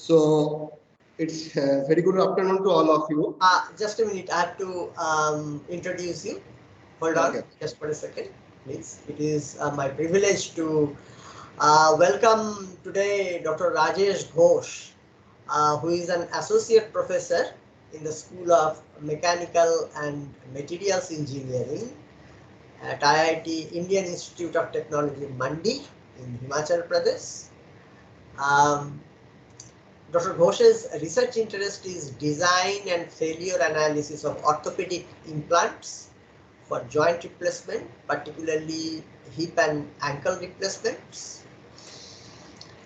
So it's very good afternoon to all of you. Just a minute, I have to introduce you. Hold on, just for a second, please. It is my privilege to welcome today Dr. Rajesh Ghosh, who is an associate professor in the School of Mechanical and Materials Engineering at IIT Indian Institute of Technology, Mandi in Himachal Pradesh. Dr. Ghosh's research interest is design and failure analysis of orthopedic implants for joint replacement, particularly hip and ankle replacements.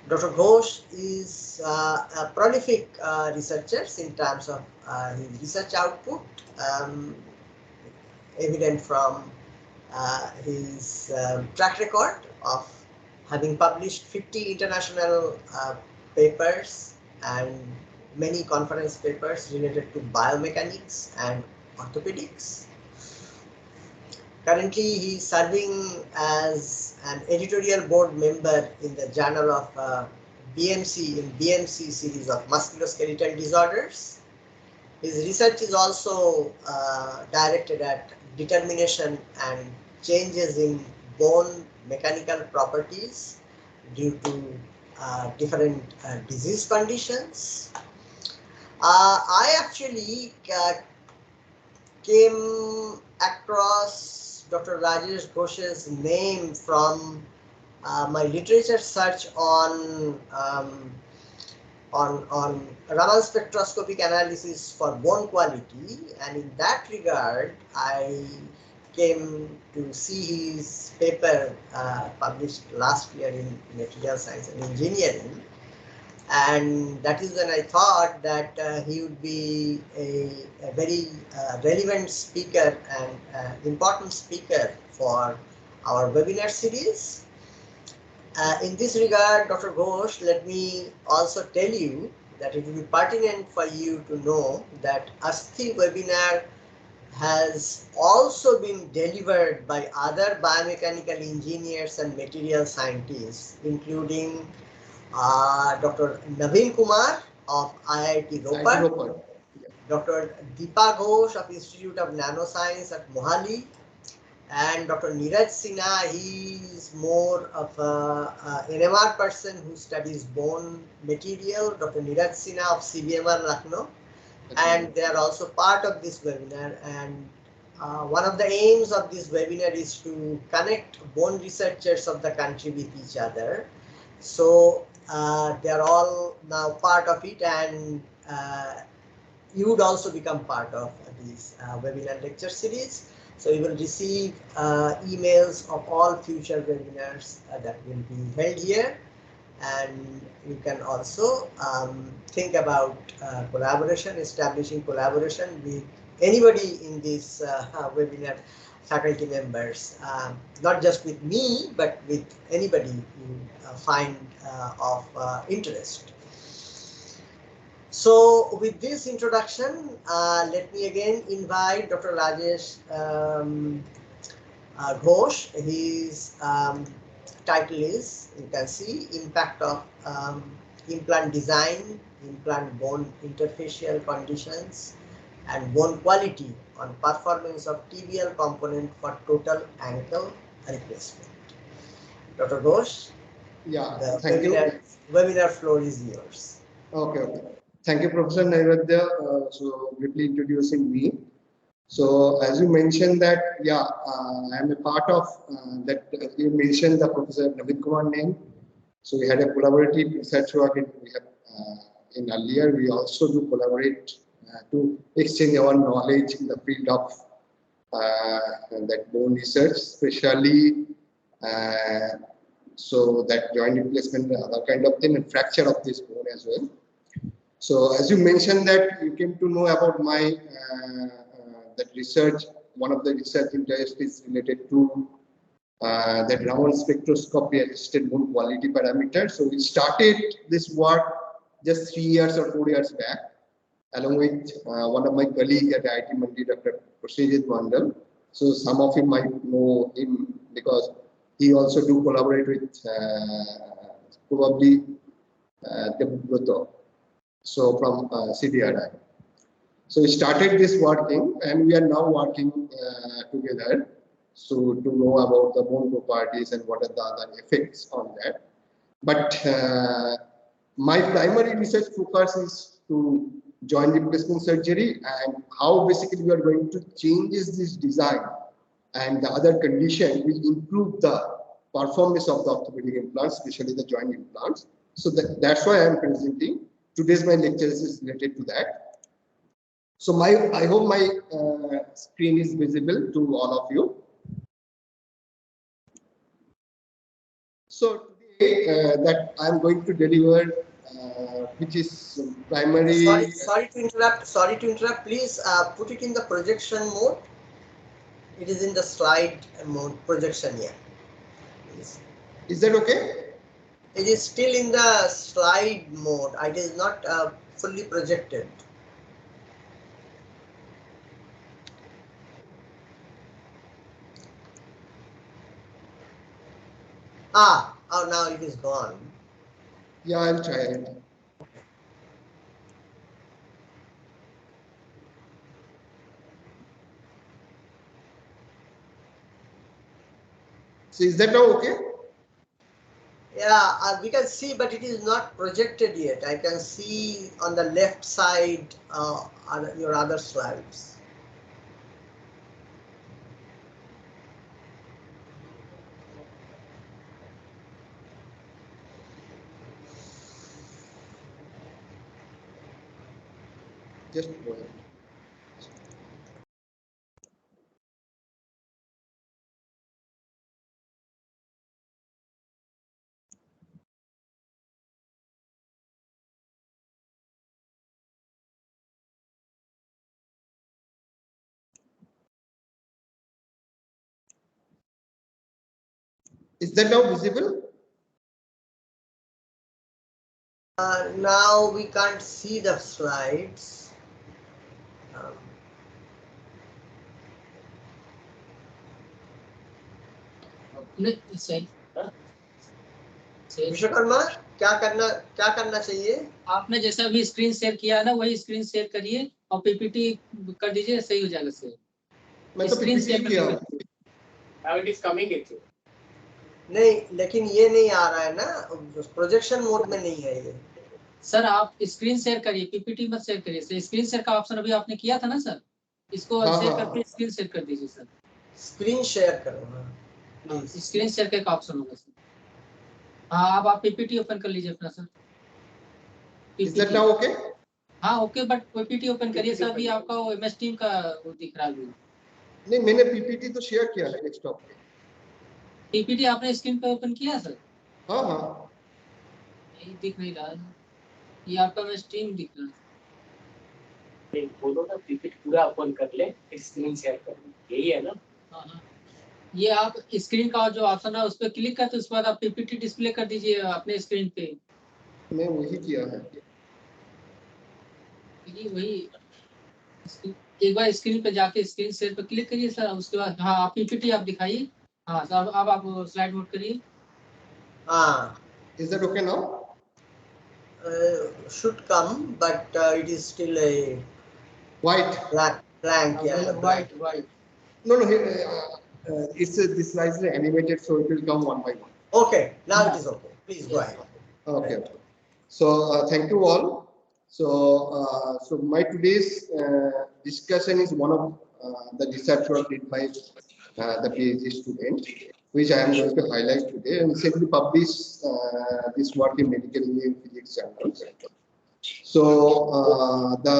Dr. Ghosh is a prolific researcher in terms of his research output, evident from his track record of having published 50 international papers and many conference papers related to biomechanics and orthopedics. Currently, he is serving as an editorial board member in the Journal of BMC in BMC series of musculoskeletal disorders. His research is also directed at determination and changes in bone mechanical properties due to different disease conditions. I actually came across Dr. Rajesh Ghosh's name from my literature search on Raman spectroscopic analysis for bone quality, and in that regard, I came to see his paper published last year in Material Science and Engineering, and that is when I thought that he would be a very relevant speaker and important speaker for our webinar series. In this regard, Dr. Ghosh, let me also tell you that it will be pertinent for you to know that ASTHI webinar has also been delivered by other biomechanical engineers and material scientists, including Dr. Naveen Kumar of IIT Ropar, Dr. Deepa Ghosh of Institute of Nanoscience at Mohali, and Dr. Neeraj Sinha. He is more of a NMR person who studies bone material, Dr. Neeraj Sinha of CBMR Lucknow, and they are also part of this webinar. And one of the aims of this webinar is to connect bone researchers of the country with each other. So they are all now part of it, and you would also become part of this webinar lecture series. So you will receive emails of all future webinars that will be held here, and you can also think about collaboration, establishing collaboration with anybody in this webinar faculty members, not just with me, but with anybody you find of interest. So with this introduction, let me again invite Dr. Rajesh Ghosh. His title is, you can see, Impact of Implant Design, Implant Bone Interfacial Conditions, and Bone Quality on Performance of Tibial Component for Total Ankle Replacement. Dr. Ghosh, the webinar floor is yours. Okay. Thank you, Professor Naivedya. So briefly introducing me. So as you mentioned that, I am a part of that. You mentioned the Professor Naveen Kumar name. So we had a collaborative research work in earlier. We also do collaborate to exchange our knowledge in the field of that bone research, especially so that joint replacement and other kind of thing, and fracture of this bone as well. So as you mentioned that you came to know about my that research, one of the research interests is related to that Raman spectroscopy assisted bone quality parameter. So we started this work just 3 years or 4 years back, along with one of my colleagues at IIT Mandi, Dr. Prasejit Mandal. So some of you might know him because he also do collaborate with probably Dev Brotho. So from CDRI. So we started this working, and we are now working together. So to know about the bone properties and what are the other effects on that. But my primary research focus is to joint replacement surgery and how basically we are going to change this design and the other condition will improve the performance of the orthopedic implants, especially the joint implants. So that's why I am presenting. Today's my lecture is related to that. So I hope my screen is visible to all of you. So today that I'm going to deliver, which is primary. Sorry to interrupt. Sorry to interrupt. Please put it in the projection mode. It is in the slide mode projection here. Please. Is that okay? It is still in the slide mode. It is not fully projected. Oh, now it is gone. Yeah, I'll try it. So is that now okay? Yeah, we can see, but it is not projected yet. I can see on the left side your other slides. Just go ahead. Is that now visible? Now we can't see the slides. Vishwakarma क्या करना चाहिए? आपने जैसा भी screen share किया है ना, वही स्क्रीन शेयर करिए और पीपीटी कर दीजिए, सही हो जाएगा सर। मैं तो स्क्रीन शेयर किया। Now it is coming it. नहीं, लेकिन ये नहीं आ रहा है ना, प्रोजेक्शन मोड में नहीं है ये। सर आप स्क्रीन शेयर करिए, पीपीटी मत शेयर करिए। सर स्क्रीन शेयर का ऑप्शन अभी आपने किया था ना सर, इसको शेयर करके स्क्रीन शेयर कर दीजिए सर। स्क्रीन शेयर करो, स्क्रीन शेयर का एक ऑप्शन होगा सर। हाँ, अब आप पीपीटी ओपन कर लीजिए अपना sir. Is that now okay? हाँ ओके, बट पीपीटी ओपन करिए सर। अभी आपका वो एमएस टीम का वो दिख रहा है। नहीं, मैंने पीपीटी तो शेयर किया है डेस्कटॉप पे। पीपीटी आपने स्क्रीन पे ओपन किया सर? हाँ, यही दिख नहीं रहा है, ये आपका एमएस टीम दिख रहा है। बोलो ना, पीपीटी पूरा ओपन कर ले, स्क्रीन शेयर कर ले, यही है ना? हाँ, ये आप स्क्रीन का जो ऑप्शन है उस पर क्लिक करते उसके बाद आप पीपीटी डिस्प्ले कर दीजिए अपने स्क्रीन पे। मैं वही किया है। वही एक बार स्क्रीन पे जाके स्क्रीन शेयर पे क्लिक करिए सर, उसके बाद हाँ आप पीपीटी आप दिखाइए। हाँ सर, अब आप स्लाइड मोड करिए। Is that okay now? Should come, but it is still a White. blank. Yeah, white. No, it's this slide is animated, so it will come one by one. Okay, now it is okay. Please go ahead. Okay. So thank you all. So so my today's discussion is one of the research work did by the PhD student, which I am going to highlight today, and recently published this work in Medical Engineering Physics journals. So the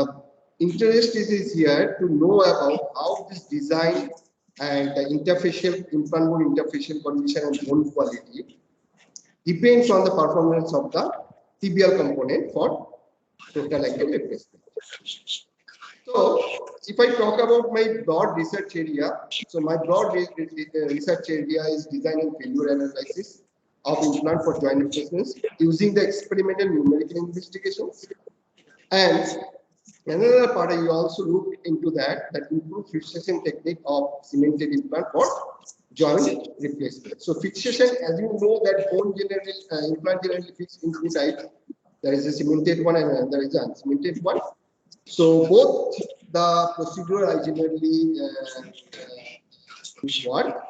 interest is here to know about how this design and the interfacial implant bone interfacial condition and bone quality depends on the performance of the tibial component for total ankle replacement. So, if I talk about my broad research area, so my broad research area is design and failure analysis of implant for joint replacements using the experimental numerical investigations. And another part, I also look into that improved fixation technique of cemented implant for joint replacement. So fixation, as you know, that bone generally implant generally fixed in two types. There is a cemented one and there is an uncemented one. So both the procedure are generally work.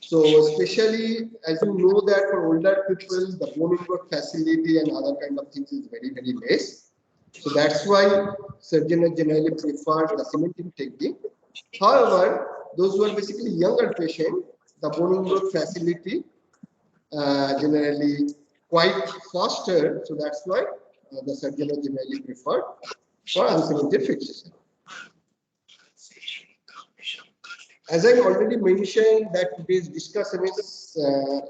So especially as you know that for older people, the bone inward facility and other kind of things is very, very less. So that's why surgeons generally prefer the cementing technique. However, those who are basically younger patients, the bone inward facility generally quite faster. So that's why the surgeon generally preferred for uncemented fixation. As I already mentioned that today's discussion is,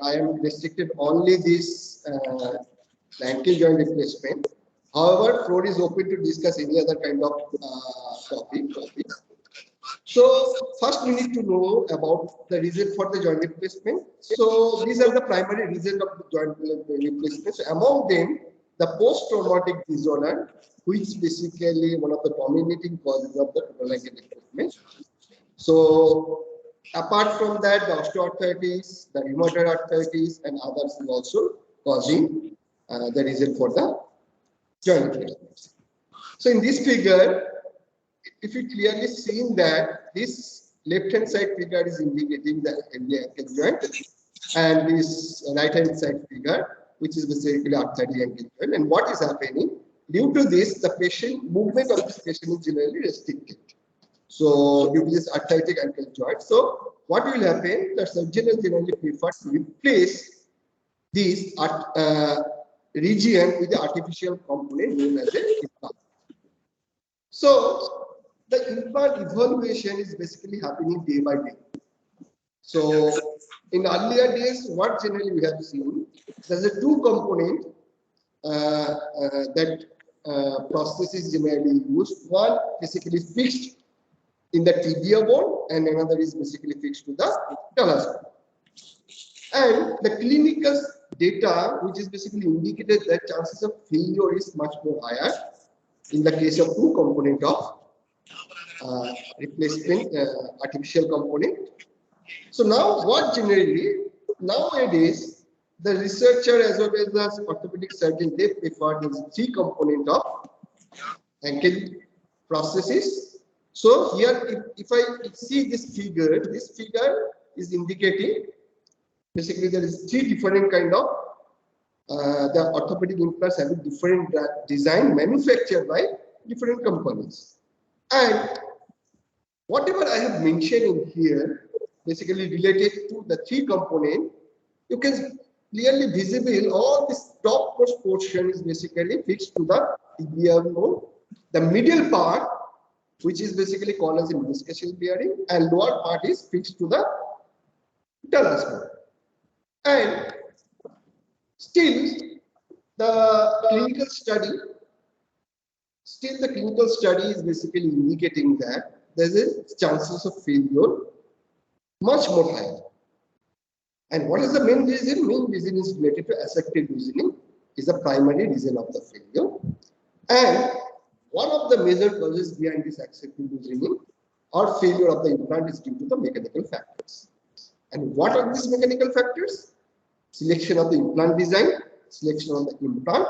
I am restricted only this ankle joint replacement. However, floor is open to discuss any other kind of topic. So first we need to know about the reason for the joint replacement. So these are the primary reasons of the joint replacement. So among them, the post-traumatic disorder, which is basically one of the dominating causes of the total ankle replacement. So apart from that, the osteoarthritis, the rheumatoid arthritis, and others is also causing the reason for the joint replacement. So in this figure, if you clearly seen that this left hand side figure is indicating the ankle joint, and this right hand side figure, which is basically arthritic ankle joint, and what is happening due to this, the patient movement of this patient is generally restricted. So due to this arthritic ankle joint, so what will happen? The surgeon will generally prefer to replace this region with the artificial component known as an implant. So the implant evaluation is basically happening day by day. So in earlier days, what generally we have seen, there's a two component that prosthesis generally used. One basically fixed in the tibia bone, and another is basically fixed to the talus bone. And the clinical data, which is basically indicated that chances of failure is much more higher in the case of two component of replacement artificial component. So now what generally nowadays the researcher as well as the orthopedic surgeon, they prefer this three component of ankle prosthesis. So here if I see this figure is indicating basically there is three different kind of the orthopedic implants having different design manufactured by different companies. And whatever I have mentioned in here, basically related to the three component, you can clearly visible all this topmost portion is basically fixed to the tibia bone. The middle part, which is basically called as a meniscus bearing, and lower part is fixed to the talus bone. And still the clinical study is basically indicating that there is chances of failure much more higher. And what is the main reason? Main reason is related to aseptic loosening is the primary reason of the failure. And one of the major causes behind this aseptic loosening or failure of the implant is due to the mechanical factors. And what are these mechanical factors? Selection of the implant design, selection of the implant.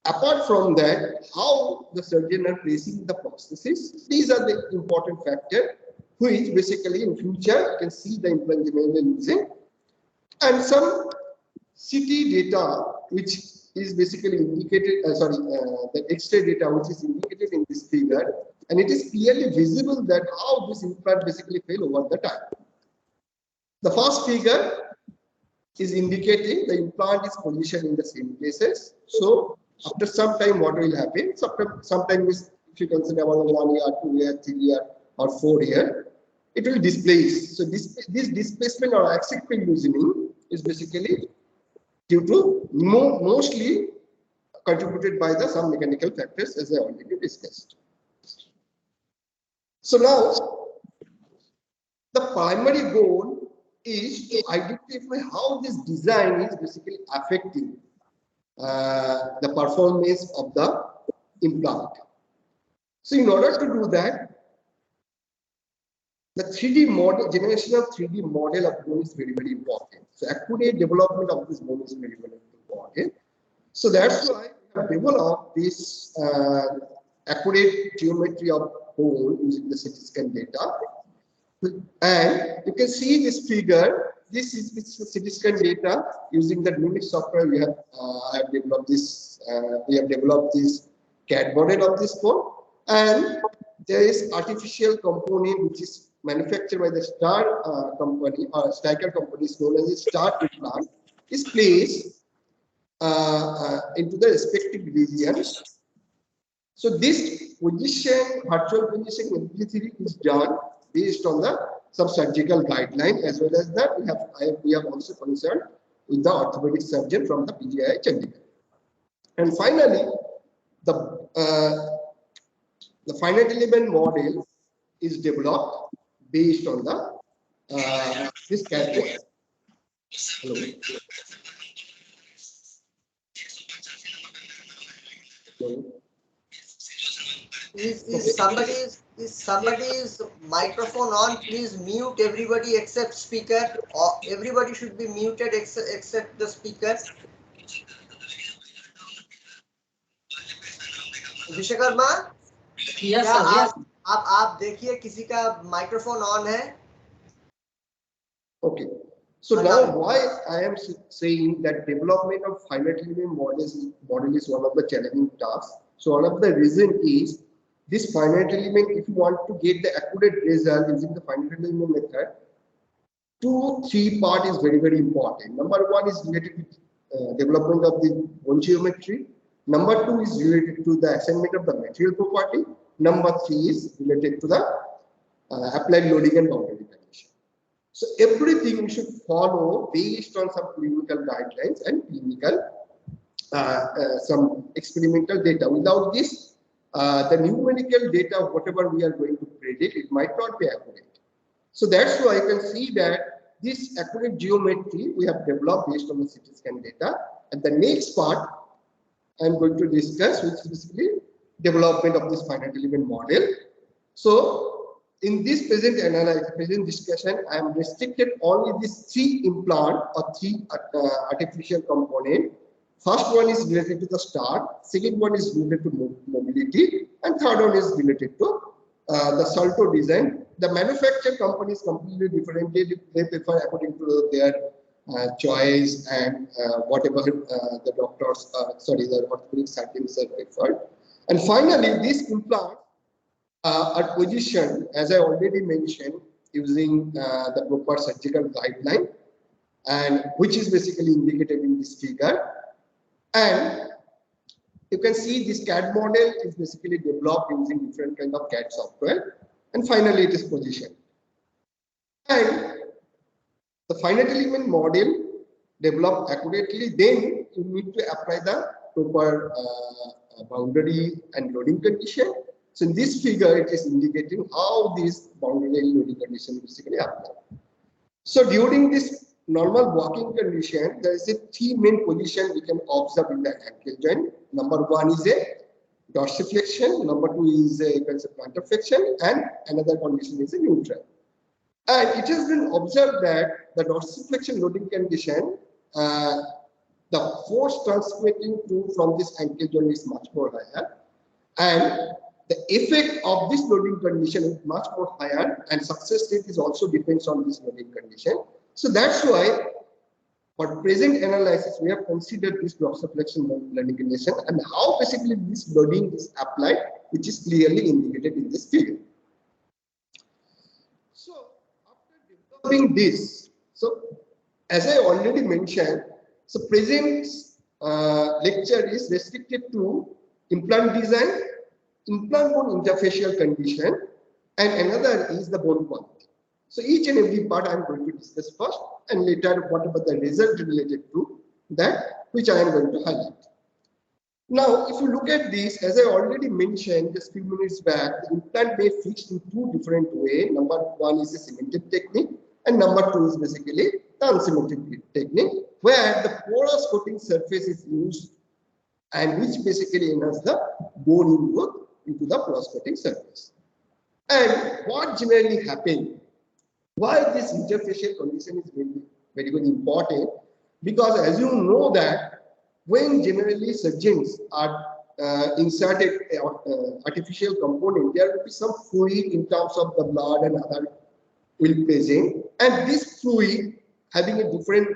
Apart from that, how the surgeon are placing the prosthesis, these are the important factors which basically in future you can see the implant generally losing. And some CT data which is basically indicated, the X-ray data which is indicated in this figure, and it is clearly visible that how this implant basically fail over the time. The first figure is indicating the implant is positioned in the same places. So after some time, what will happen? Sometimes if you consider about 1 year, 2 year, 3 year, or 4 year, it will displace. So this displacement or aseptic loosening is basically due to mostly contributed by the some mechanical factors as I already discussed. So now the primary goal is to identify how this design is basically affecting the performance of the implant. So in order to do that, the 3D model, generation of 3D model of bone is very, very important. So accurate development of this bone is very, very important. So that's why we have developed this accurate geometry of bone using the CT scan data. And you can see this figure. This is CT scan data using the Mimic software. We have I have developed this. We have developed this CAD model of this bone, and there is artificial component which is manufactured by the Star company or Stryker company, is known as a Star implant, is placed into the respective regions. So this position, virtual position MP3 is done based on the some surgical guideline, as well as that we have also concerned with the orthopedic surgeon from the PGI Chandigarh. And finally, the finite element model is developed based on the this category. Hello. Hello. Is somebody's microphone on? Please mute everybody except speaker. Or everybody should be muted except the speaker. Vishwakarma, Yes, क्या sir. Yes. आप देखिए किसी का microphone on है? Okay. So now why I am saying that development of finite element model is one of the challenging tasks. So one of the reason is this finite element, if you want to get the accurate result using the finite element method, 2-3 part is very, very important. Number one is related to development of the bone geometry. Number two is related to the assignment of the material property. Number three is related to the applied loading and boundary condition. So everything we should follow based on some clinical guidelines and clinical some experimental data. Without this, the numerical data, whatever we are going to predict, it might not be accurate. So that's why you can see that this accurate geometry we have developed based on the CT scan data. And the next part I'm going to discuss, which is basically development of this finite element model. So in this present discussion, I am restricted only these 3 implant or 3 artificial component. First one is related to the start, second one is related to mobility, and third one is related to the Salto design. The manufacturer company is completely different. They prefer according to their choice and whatever the doctors, the orthopedic surgeons are preferred. And finally, this implant are positioned, as I already mentioned, using the proper surgical guideline, and which is basically indicated in this figure. And you can see this CAD model is basically developed using different kind of CAD software. And finally, it is positioned. And the finite element model developed accurately, then you need to apply the proper boundary and loading condition. So in this figure, it is indicating how this boundary and loading condition basically apply. So during this normal walking condition, there is a 3 main position we can observe in the ankle joint. Number 1 is a dorsiflexion, number 2 is a plantar flexion, and another condition is a neutral. And it has been observed that the dorsiflexion loading condition, the force transmitting from this ankle joint is much more higher, and the effect of this loading condition is much more higher, and success rate is also depends on this loading condition. So that's why for present analysis we have considered this dorsiflexion loading condition and how basically this loading is applied, which is clearly indicated in this figure. So after developing this, so as I already mentioned, so present lecture is restricted to implant design, implant bone interfacial condition, and another is the bone quality. So each and every part I am going to discuss first, and later whatever the result related to that, which I am going to highlight. Now, if you look at this, as I already mentioned just a few minutes back, the implant may fix in 2 different ways. Number 1 is a cemented technique, and number 2 is basically the unsymmetric technique, where the porous coating surface is used, and which basically enhances the bone ingrowth into the porous coating surface. And what generally happens, why this interfacial condition is very, very important, because as you know that when generally surgeons are inserted artificial component, there will be some fluid in terms of the blood and other will present, and this fluid having a different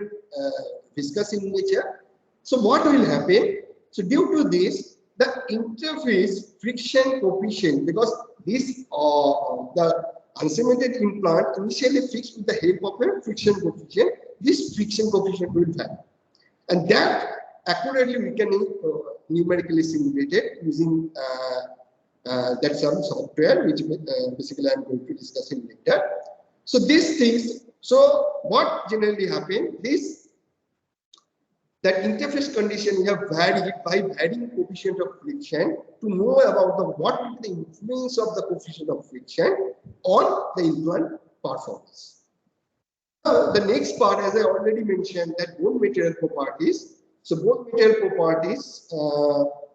viscous in nature. So what will happen? So due to this, the interface friction coefficient, because this the uncemented implant initially fixed with the help of a friction coefficient, this friction coefficient will vary, and that accurately we can numerically simulate it using that some software, which basically I'm going to discuss in later. So these things, so what generally happen, this that interface condition we have varied by varying coefficient of friction to know about what is the influence of the coefficient of friction on the implant performance. Now, the next part, as I already mentioned, that bone material properties. So bone material properties,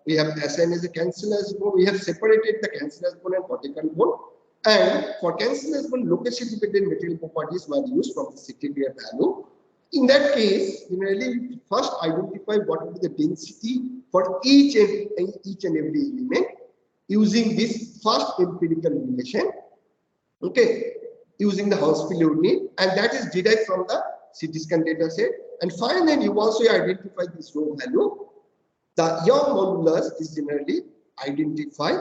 we have assigned as a cancellous bone. We have separated the cancellous bone and cortical bone. And for cancellous bone, location-dependent material properties were used from the CTDA value. In that case, generally, we first identify what will be the density for each and every element using this first empirical relation. Okay, using the hospital unit, and that is derived from the CT scan data set. And finally, you also identify this rho value. The Young modulus is generally identified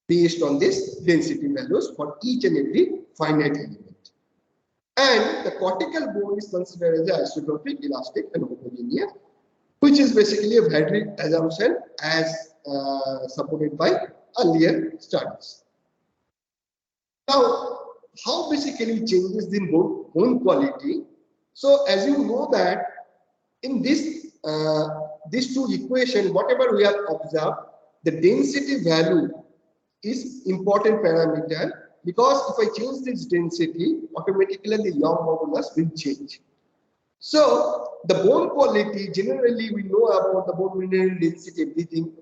based on this density values for each and every finite element. And the cortical bone is considered as an isotropic, elastic, and homogeneous, which is basically a valid assumption as supported by earlier studies. Now, how basically changes the bone quality? So, as you know that in this these two equations, whatever we have observed, the density value is important parameter, because if I change this density, automatically the Young modulus will change. So the bone quality, generally we know about the bone mineral density, everything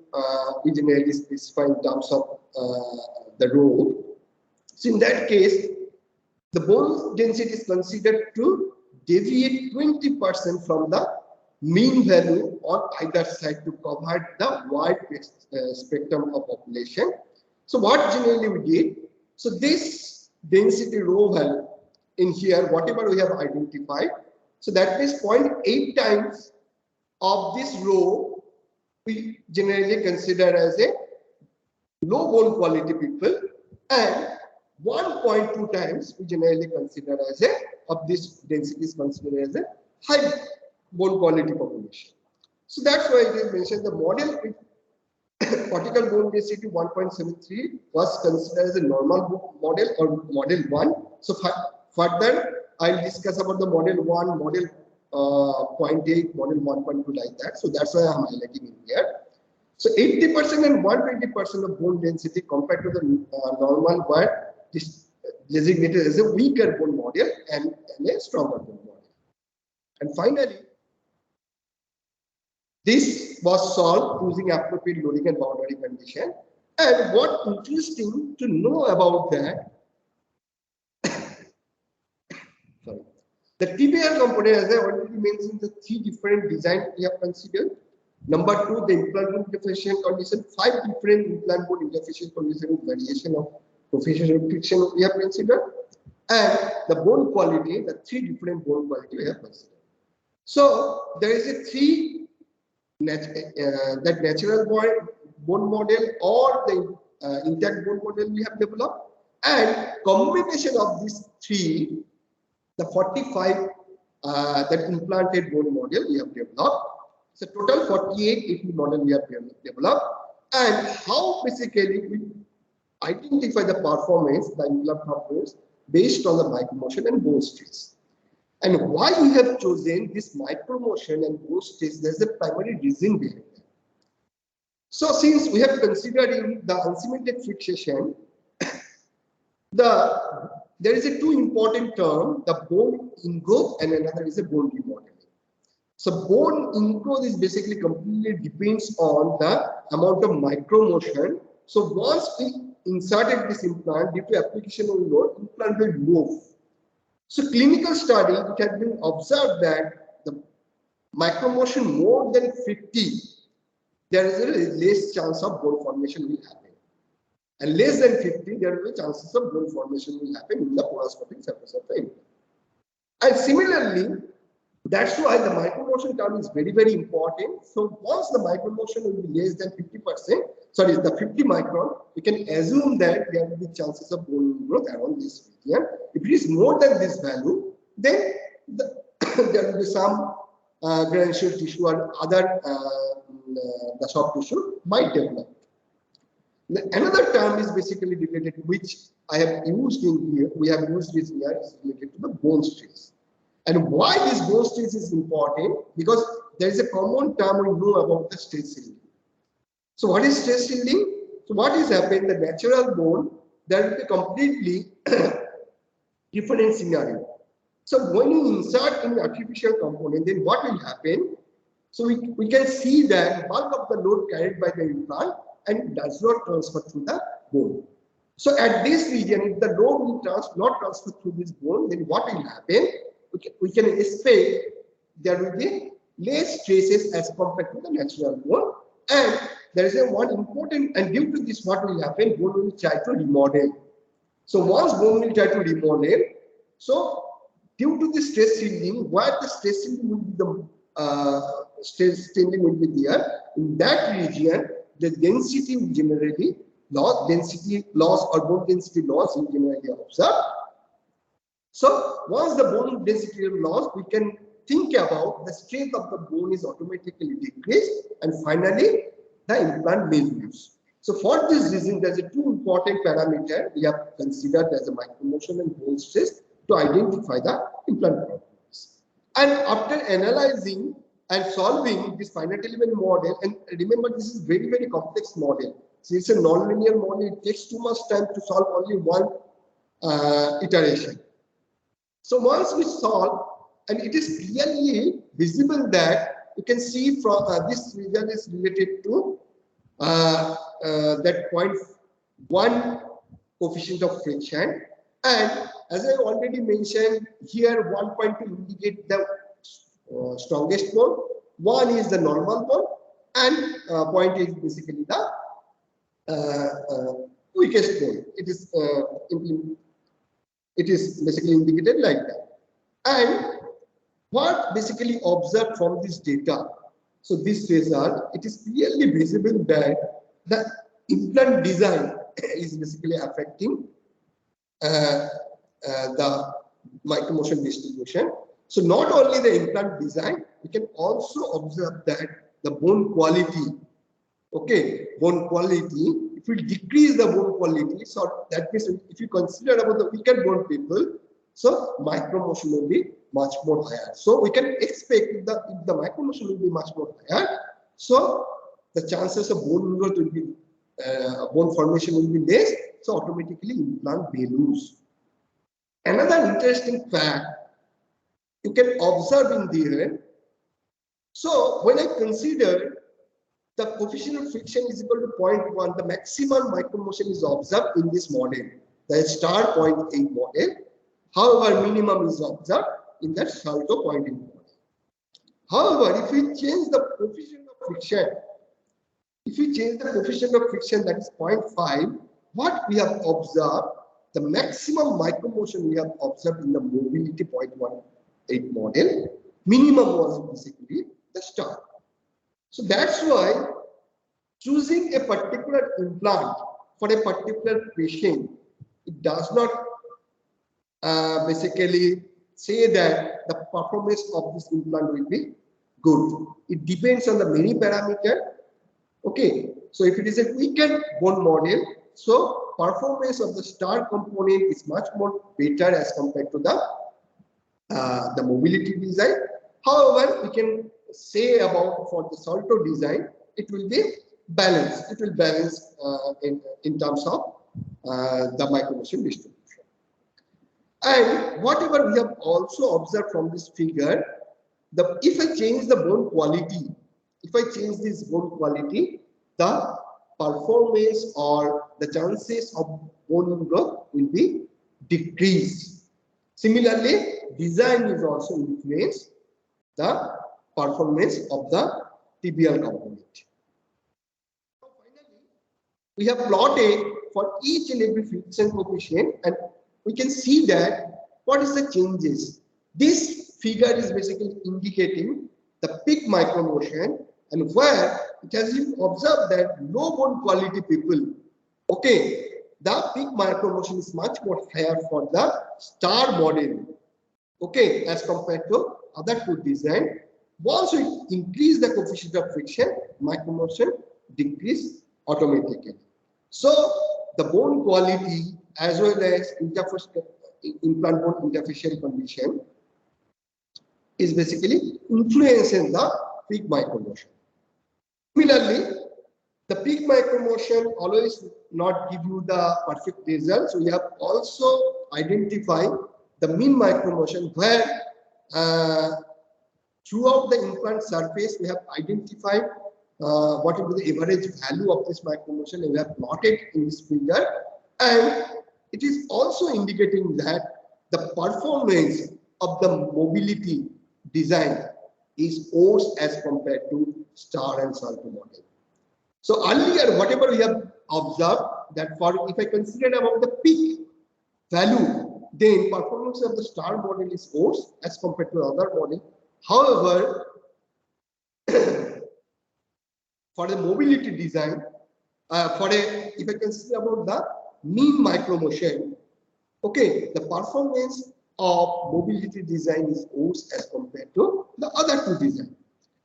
we generally specify in terms of the rho. So in that case, the bone density is considered to deviate 20% from the mean value on either side to cover the wide spectrum of population. So what generally we did, so this density rho value in here, whatever we have identified, so that means 0.8 times of this rho we generally consider as a low bone quality people, and 1.2 times we generally consider as a, of this density is considered as a high bone quality population. So that's why it is mentioned the model cortical bone density 1.73 was considered as a normal model or model 1. So further I'll discuss about the model 1, model 0.8, model 1.2 like that. So that's why I'm highlighting in here. So 80% and 120% of bone density compared to the normal were designated as a weaker bone model and a stronger bone model. And finally, this was solved using appropriate loading and boundary condition. And what interesting to know about that, sorry, the TBR component, as I already mentioned, the 3 different designs we have considered. Number 2, the implant bone interfacial condition, 5 different implant bone interfacial condition with variation of coefficient of friction we have considered, and the bone quality, the 3 different bone quality we have considered. So there is a 3 that natural bone model or the intact bone model we have developed, and combination of these 3, the 45 that implanted bone model we have developed. So total 48 AP model we have developed, and how basically we identify the performance, the implant performance based on the micromotion and bone stress. And why we have chosen this micromotion and bone stress, there's a primary reason behind that. So since we have considered in the uncemented fixation, there is a 2 important term, the bone ingrowth and another is a bone remodeling. So bone ingrowth is basically completely depends on the amount of micromotion. So once we inserted this implant, due to application of load, implant will move. So clinical study, it has been observed that the micromotion more than 50, there is a less chance of bone formation will happen. And less than 50, there will be chances of bone formation will happen in the poroscopic surface of the implant. And similarly, that's why the micromotion term is very, very important. So once the micromotion will be less than 50%, sorry, the 50 micron, we can assume that there will be chances of bone growth around this region. If it is more than this value, then there will be some granule tissue or other the soft tissue might develop. Another term is basically related to which I have used in here, we have used this here, is related to the bone stress. And why this bone stress is important? Because there is a common term we know about the stress shielding. So what is stress shielding? So what is happening? The natural bone, there will be completely different scenario. So when you insert in artificial component, then what will happen? So we can see that bulk of the load carried by the implant and does not transfer through the bone. So at this region, if the load will not transfer through this bone, then what will happen? We can expect there will be less stresses as compared to the natural bone. And there is a one important, and due to this, what will happen? Bone will try to remodel. So once bone will try to remodel, so due to the stress shielding, where the stress shielding will be the stress shielding will be there, in that region, the density will generally density loss or bone density loss will generally observed. So once the bone density is lost, we can think about the strength of the bone is automatically decreased, and finally the implant may lose. So for this reason, there's a two important parameter we have considered as a micromotion and bone stress to identify the implant performance. And after analyzing and solving this finite element model, and remember this is very, very complex model. So it's a non-linear model. It takes too much time to solve only one iteration. So once we solve, and it is clearly visible that you can see from this region is related to that 0.1 coefficient of friction, and as I already mentioned here, 1.2 indicate the strongest bone, 1 is the normal bone, and point is basically the weakest bone. It is basically indicated like that. And what basically observed from this data, so this result, it is clearly visible that the implant design is basically affecting the micromotion distribution. So not only the implant design, we can also observe that the bone quality, okay, bone quality, if we decrease the bone quality, so that means if you consider about the weaker bone people, so micromotion will be much more higher. So we can expect if the micromotion will be much more higher, so the chances of bone growth will be, bone formation will be less, so automatically implant may lose. Another interesting fact you can observe in there, so when I consider the coefficient of friction is equal to 0.1, the maximum micromotion is observed in this model, the star 0.8 model. However, minimum is observed in that Salto 0.8 model. However, if we change the coefficient of friction, that is 0.5, what we have observed, the maximum micromotion we have observed in the mobility 0.18 model, minimum was basically the star. So that's why choosing a particular implant for a particular patient, it does not basically say that the performance of this implant will be good. It depends on the many parameters. Okay, so if it is a weakened bone model, so performance of the star component is much more better as compared to the mobility design. However, we can say about for the Salto design, it will be balanced. It will balance in terms of the micromotion distribution. And whatever we have also observed from this figure, if I change the bone quality, the performance or the chances of bone growth will be decreased. Similarly, design is also influenced the performance of the tibial component. Finally, we have plotted for each and every friction coefficient, and we can see that what is the changes. This figure is basically indicating the peak micromotion, and where it has been observed that low bone quality people, okay, the peak micromotion is much more higher for the star model, okay, as compared to other two design. Once we increase the coefficient of friction, micromotion decrease automatically. So the bone quality as well as implant bone interfacial condition is basically influencing the peak micromotion. Similarly, the peak micromotion always not give you the perfect result. So we have also identified the mean micromotion, where throughout the implant surface we have identified what will be the average value of this micromotion, and we have plotted in this figure, and it is also indicating that the performance of the mobility design is worse as compared to star and salto model. So earlier, whatever we have observed, that for if I consider about the peak value, then performance of the star model is worse as compared to other model. However, for the mobility design, if I consider about the mean micromotion, okay, the performance of mobility design is worse as compared to the other two design.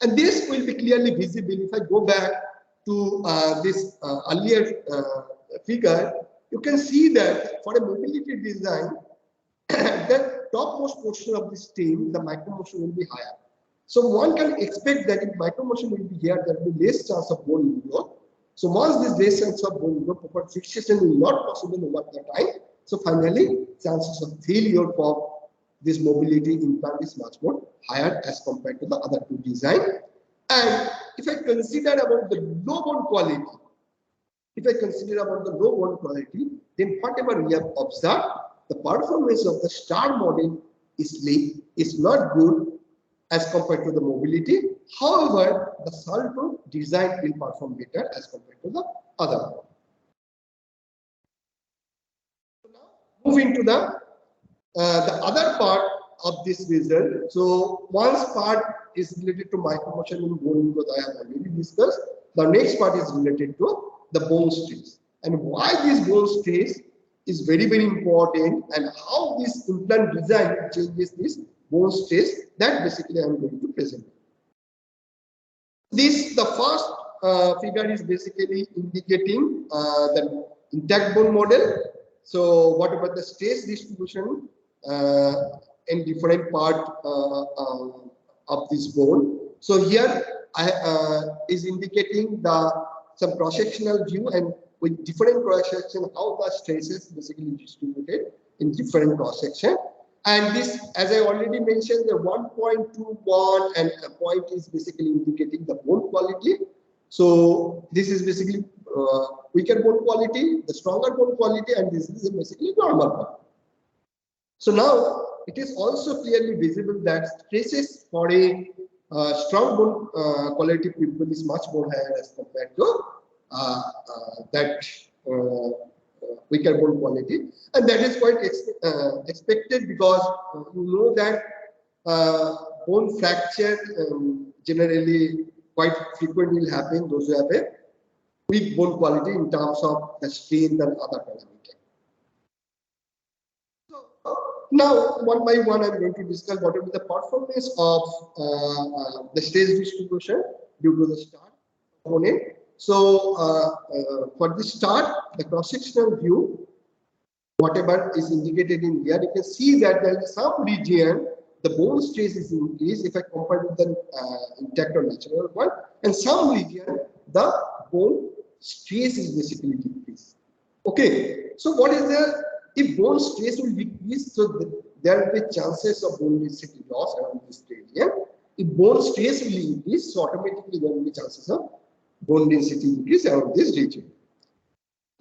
And this will be clearly visible if I go back to this earlier figure. You can see that for a mobility design, the topmost portion of the stem, the micromotion will be higher. So one can expect that if micromotion will be here, there will be less chance of bone growth. So once this less chance of bone growth, proper fixation will not possible over the time. So finally, chances of failure for this mobility implant is much more higher as compared to the other two design. And if I consider about the low bone quality, then whatever we have observed, the performance of the star model is not good as compared to the mobility. However, the salto design will perform better as compared to the other one. So now moving to the other part of this result. So one part is related to micromotion in bone growth, I have already discussed. The next part is related to the bone stress, and why this bone stress is very, very important, and how this implant design changes this bone stress, that basically I am going to present. The first figure is basically indicating the intact bone model. So what about the stress distribution in different part of this bone? So here is indicating some cross-sectional view, and with different cross-section, how the stresses basically distributed in different cross-section. And this, as I already mentioned, the 1.21 and a point is basically indicating the bone quality. So this is basically weaker bone quality, the stronger bone quality, and this is basically normal one. So now it is also clearly visible that stresses for a strong bone quality people is much more higher as compared to that weaker bone quality, and that is quite expected, because you know that bone fracture generally quite frequently will happen those who have a weak bone quality in terms of the strength and other parameters. So now one by one I'm going to discuss what will be the performance of the stress distribution due to the star component. So for the start, the cross-sectional view, whatever is indicated in here, you can see that there is some region the bone stress is increased if I compare with the intact or natural one, and some region the bone stress is basically decreased. Okay, so what is the, if bone stress will decrease, so there will be chances of bone density loss around this region. If bone stress will increase, so automatically there will be chances of bone density increase around this region.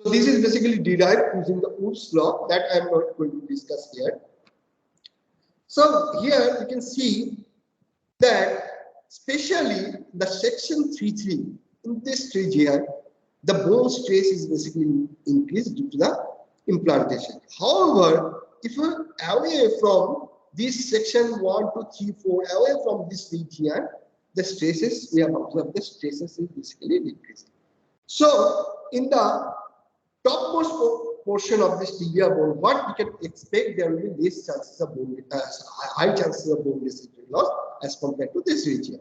So this is basically derived using the Wood's law that I am not going to discuss here. So here you can see that especially the section 3.3 in this stage here, the bone stress is basically increased due to the implantation. However, if you're away from this section 1, 2, 3, 4, away from this stage here, the stresses, we have observed the stresses is basically decreasing. So, in the topmost portion of this tibia bone, what we can expect, there will be less chances of bone, high chances of bone density loss as compared to this region.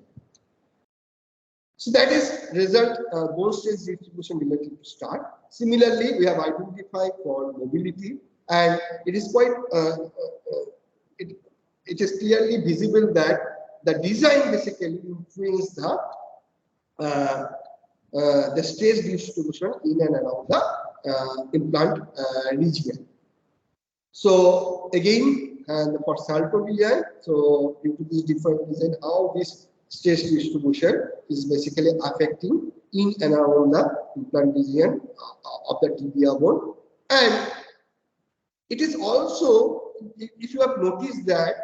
So that is result bone stress distribution related to start. Similarly, we have identified for mobility, and it is quite it is clearly visible that the design basically influences the stress distribution in and around the implant region. So again, for Salto design, so due to this different design, how this stress distribution is basically affecting in and around the implant region of the tibia bone. And it is also, if you have noticed that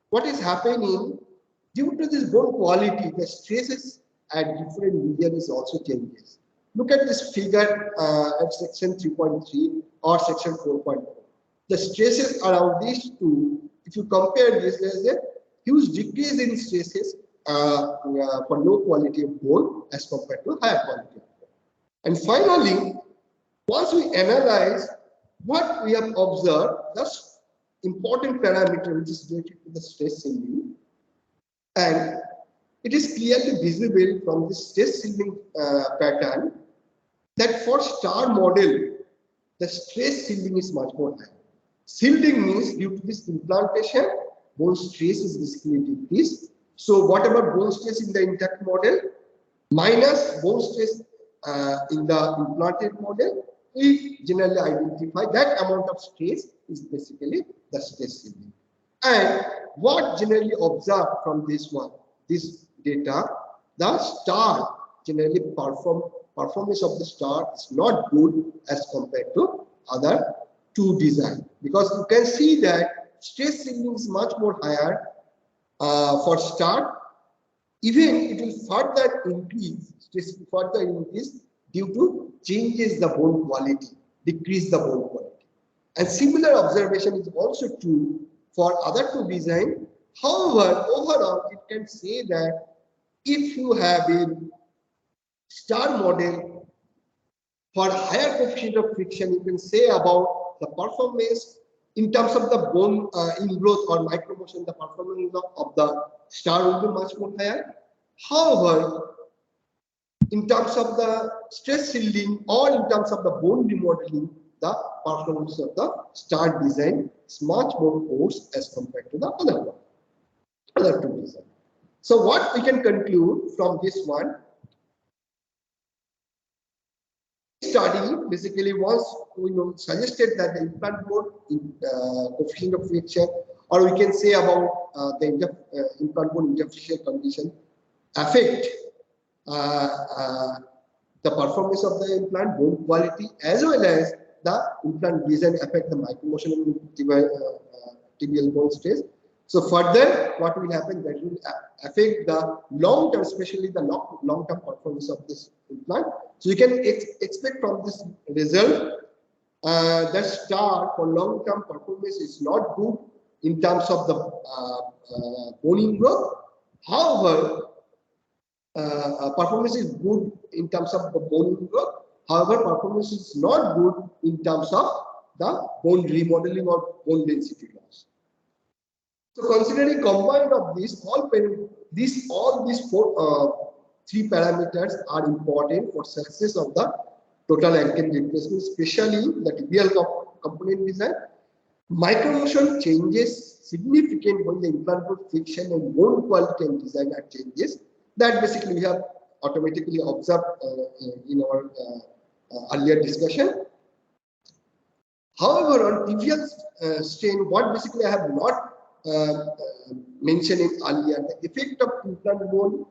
what is happening due to this bone quality, the stresses at different regions also changes. Look at this figure at section 3.3 or section 4.4. The stresses around these two, if you compare this, there is a huge decrease in stresses for low quality of bone as compared to higher quality of bone. And finally, once we analyze what we have observed, the important parameter which is related to the stress shielding, and it is clearly visible from the stress shielding pattern that for star model, the stress shielding is much more high. Shielding means due to this implantation, bone stress is basically decreased. So whatever bone stress in the intact model minus bone stress in the implanted model, we generally identify that amount of stress is basically the stress shielding. And what generally observed from this data, the star generally performance of the star is not good as compared to other two design, because you can see that stress shielding is much more higher for star. Even it will further increase, stress further increase due to changes the bone quality, decrease the bone quality. And similar observation is also true for other two design. However, overall, it can say that if you have a star model for higher coefficient of friction, you can say about the performance in terms of the bone ingrowth or micromotion, the performance of the star will be much more higher. However, in terms of the stress shielding or in terms of the bone remodeling, the performance of the star design is much more poor as compared to the other two design. So what we can conclude from this one, study basically was suggested that the implant bone coefficient of friction, or we can say about the implant bone interfacial condition affect the performance of the implant bone quality, as well as the implant design affect the micromotion and tibial bone stress. So further, what will happen, that will affect the long-term, especially the long-term performance of this implant. So you can expect from this result that star for long-term performance is not good in terms of the bone ingrowth. However, performance is good in terms of the bone ingrowth. However, performance is not good in terms of the bone remodeling or bone density loss. So considering combined of these, all these three parameters are important for success of the total ankle replacement, especially the tibial component design. Micromotion changes significant when the implant bone friction and bone quality and design are changes. That basically we have automatically observed in our earlier discussion. However, on tibial strain, what basically I have not mentioned it earlier, the effect of implant bone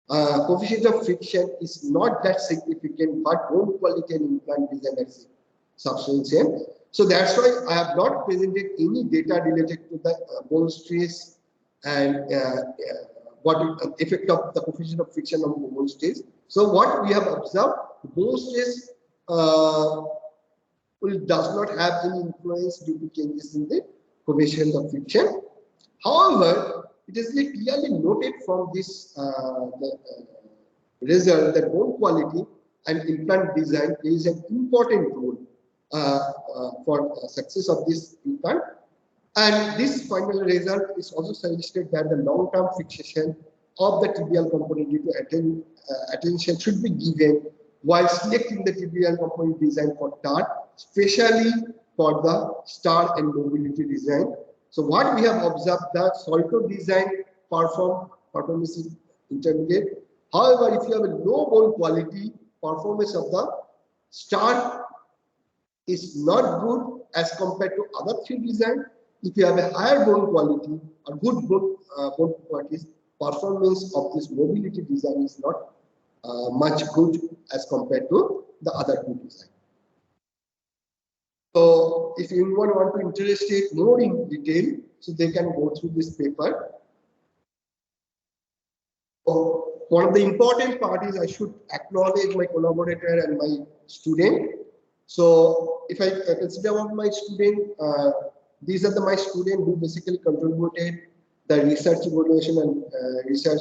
coefficient of friction is not that significant, but bone quality and implant design is substantial. So that's why I have not presented any data related to the bone stress and effect of the coefficient of friction on bone stress. So what we have observed, bone stress does not have any influence due to changes in the coefficient of friction. However, it is clearly noted from this result that bone quality and implant design plays an important role for success of this implant. And this final result is also suggested that the long-term fixation of the tibial component due to attention should be given while selecting the tibial component design for TAR, especially for the star and mobility design. So what we have observed, the Salto design performance is intermediate. However, if you have a low bone quality, performance of the star is not good as compared to other three designs. If you have a higher bone quality or good bone quality, performance of this mobility design is not much good as compared to the other two designs. So if anyone want to interested more in detail, so they can go through this paper. So one of the important part is I should acknowledge my collaborator and my student. So if I consider about my student, these are my students who basically contributed the research evaluation and research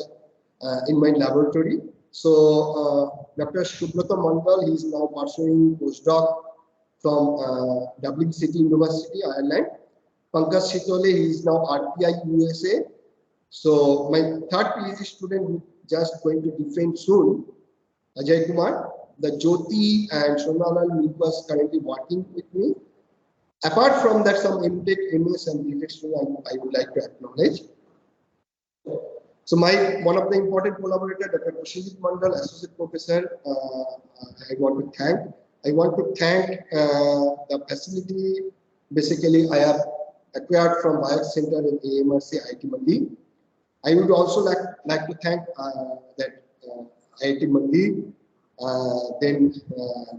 in my laboratory. So Dr. Subrata Mandal, he is now pursuing postdoc from Dublin City University, Ireland. Pankaj Shitole, he is now RPI USA. So my third PhD student who just going to defend soon, Ajay Kumar, the Jyoti and Sonalal was currently working with me. Apart from that, some MTech, MS and BTech students I would like to acknowledge. So one of the important collaborators, Dr. Kushijit Mandal, Associate Professor, I want to thank. I want to thank the facility. Basically, I have acquired from Bio Center in AMRC IIT Mandi. I would also like to thank that IIT Mandi, then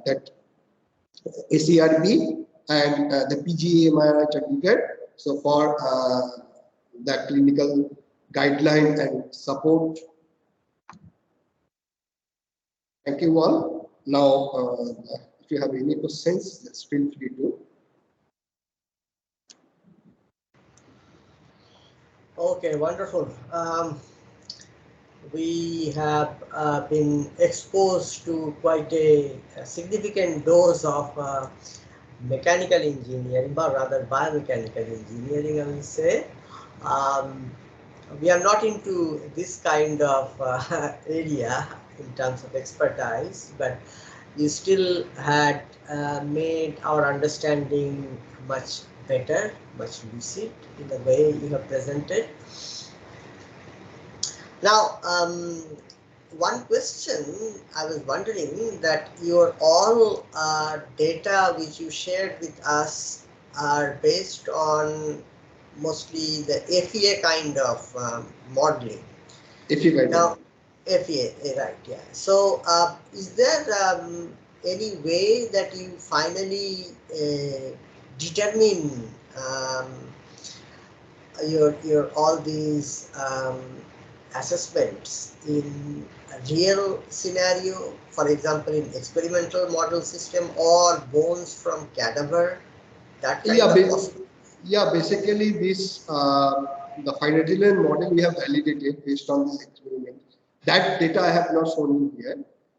that ACRB and the PGA Chandigarh. So for the clinical guideline and support. Thank you all. Now, if you have any questions, let's feel free to. Okay, wonderful. We have been exposed to quite a significant dose of mechanical engineering, or rather biomechanical engineering, I will say. We are not into this kind of area in terms of expertise, but you still had made our understanding much better, much lucid in the way you have presented. Now, one question I was wondering, that your all data which you shared with us are based on mostly the FEA kind of modeling. FEA. Now, FEA, right, yeah. So, is there any way that you finally determine your all these assessments in a real scenario, for example, in experimental model system or bones from cadaver, that kind of basically this the finite model we have validated based on this experiment. That data I have not shown you here.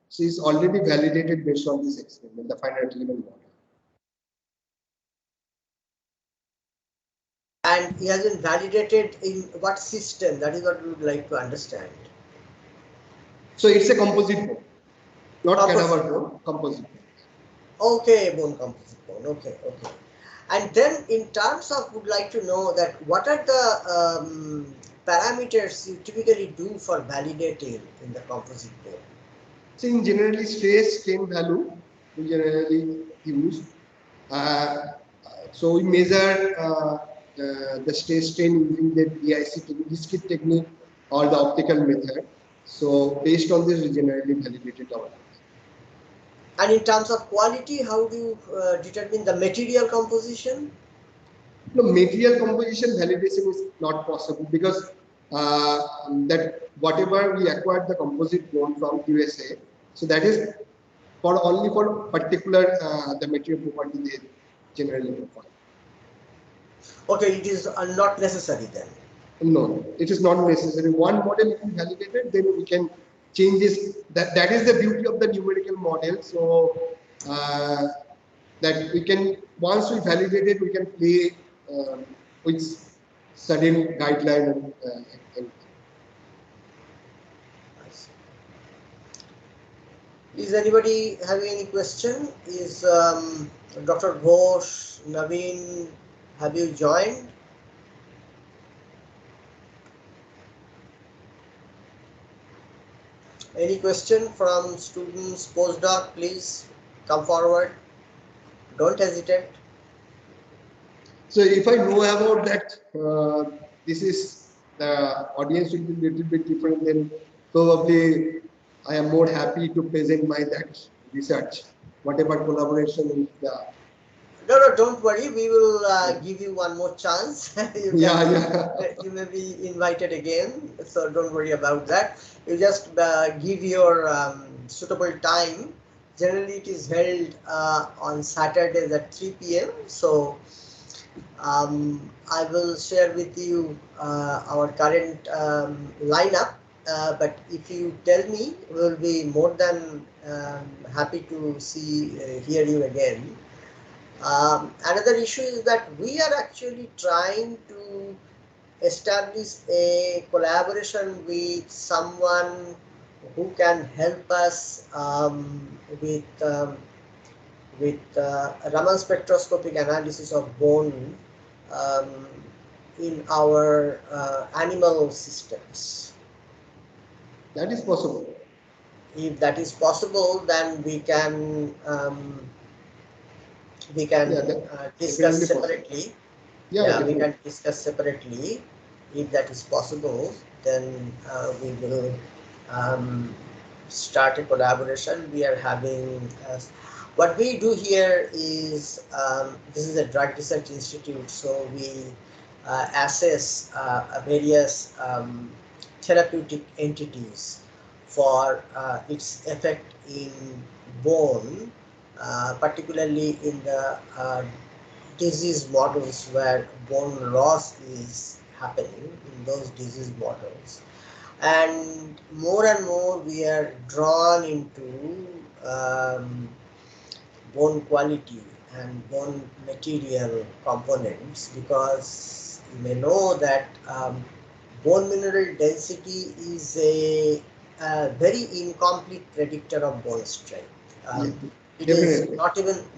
So it's already validated based on this experiment, the finite model. And it has been validated in what system? That is what we would like to understand. So it's a composite bone, not cadaver bone, composite bone. Okay, bone composite bone. Okay, okay. And then in terms of, would like to know that what are the parameters you typically do for validating in the composite bone? So in generally stress strain value we generally use. So we measure the stress strain using the DIC technique, discrete technique or the optical method. So based on this, we generally validated our. And in terms of quality, how do you determine the material composition? No, material composition validation is not possible because that whatever we acquired the composite bone from USA. So that is for only for particular the material property they generally prefer. Okay, it is not necessary then. No, it is not necessary. One model if we validated, then we can change this. That is the beauty of the numerical model. So that we can, once we validate it, we can play with certain guideline and I see. Is anybody having any question? Is Dr. Ghosh, Naveen, have you joined? Any question from students, postdoc, please come forward. Don't hesitate. so if I know about that, this is the audience will be little bit different. Then probably I am more happy to present my that research, whatever collaboration with the. No, don't worry. We will give you one more chance. You Yeah. you may be invited again, so don't worry about that. You just give your suitable time. Generally, it is held on Saturdays at 3 p.m. So I will share with you our current lineup. But if you tell me, we will be more than happy to hear you again. Another issue is that we are actually trying to establish a collaboration with someone who can help us with Raman spectroscopic analysis of bone um, in our animal systems. That is possible. If that is possible, then we can discuss Definitely separately. possible. Yeah, Yeah, we definitely. can discuss separately. If that is possible, then we will start a collaboration. We are having what we do here is this is a drug research institute, so we assess various therapeutic entities for its effect in bone, particularly in the disease models where bone loss is happening in those disease models. And more we are drawn into bone quality and bone material components, because you may know that bone mineral density is a very incomplete predictor of bone strength. It is Definitely.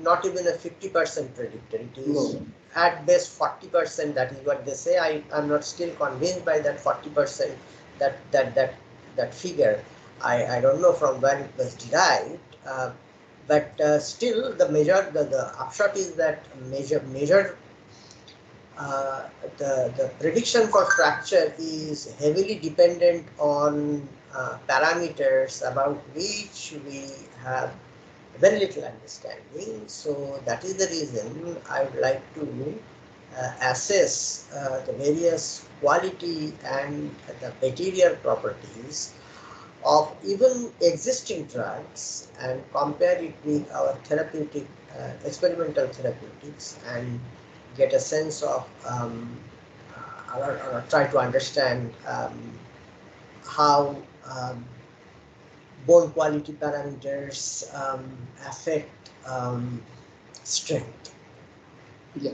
not even a 50% predictor. It is No. at best 40%. That is what they say. I'm not still convinced by that 40%. That figure. I don't know from when it was derived. But still, the upshot is that the prediction for fracture is heavily dependent on parameters about which we have very little understanding. So that is the reason I would like to assess the various quality and the material properties of even existing drugs and compare it with our therapeutic experimental therapeutics and get a sense of or try to understand how bone quality parameters affect strength. Yeah.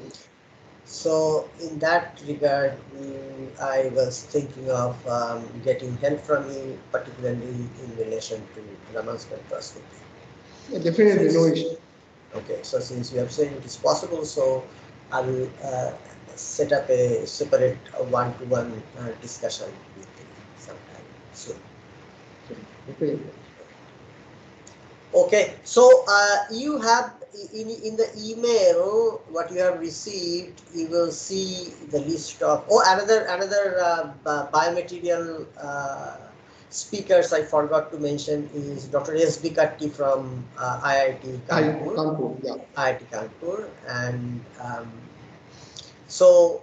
So in that regard, I was thinking of getting help from you, particularly in relation to Raman spectroscopy. Yeah, definitely no issue. Okay, so since you have said it is possible, so I will set up a separate one-to-one discussion with you sometime soon. Definitely. Okay, so you have in the email what you have received, you will see the list of another biomaterial speakers I forgot to mention is Dr. S.B. Katti from IIT Kanpur. Yeah. IIT Kanpur, and so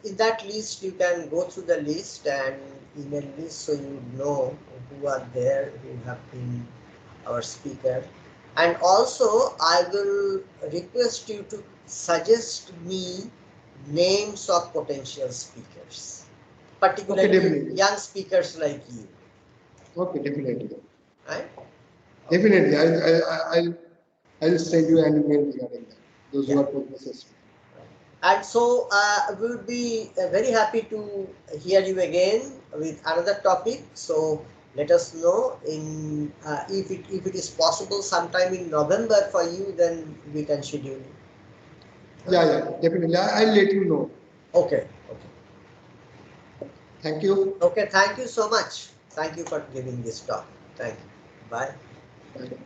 in that list you can go through the list, and email list so you know who are there, who have been our speaker. And also I will request you to suggest me names of potential speakers, particularly definitely. young speakers like you, Okay, definitely. right? Definitely. I'll send you an email regarding that. Those who Yeah. are potential. And so we would be very happy to hear you again with another topic. So let us know in if it is possible sometime in November for you, then we can schedule it. Yeah, yeah, definitely. I'll let you know. Okay. Okay. Thank you. Okay. Thank you so much. Thank you for giving this talk. Thank you. Bye. Bye.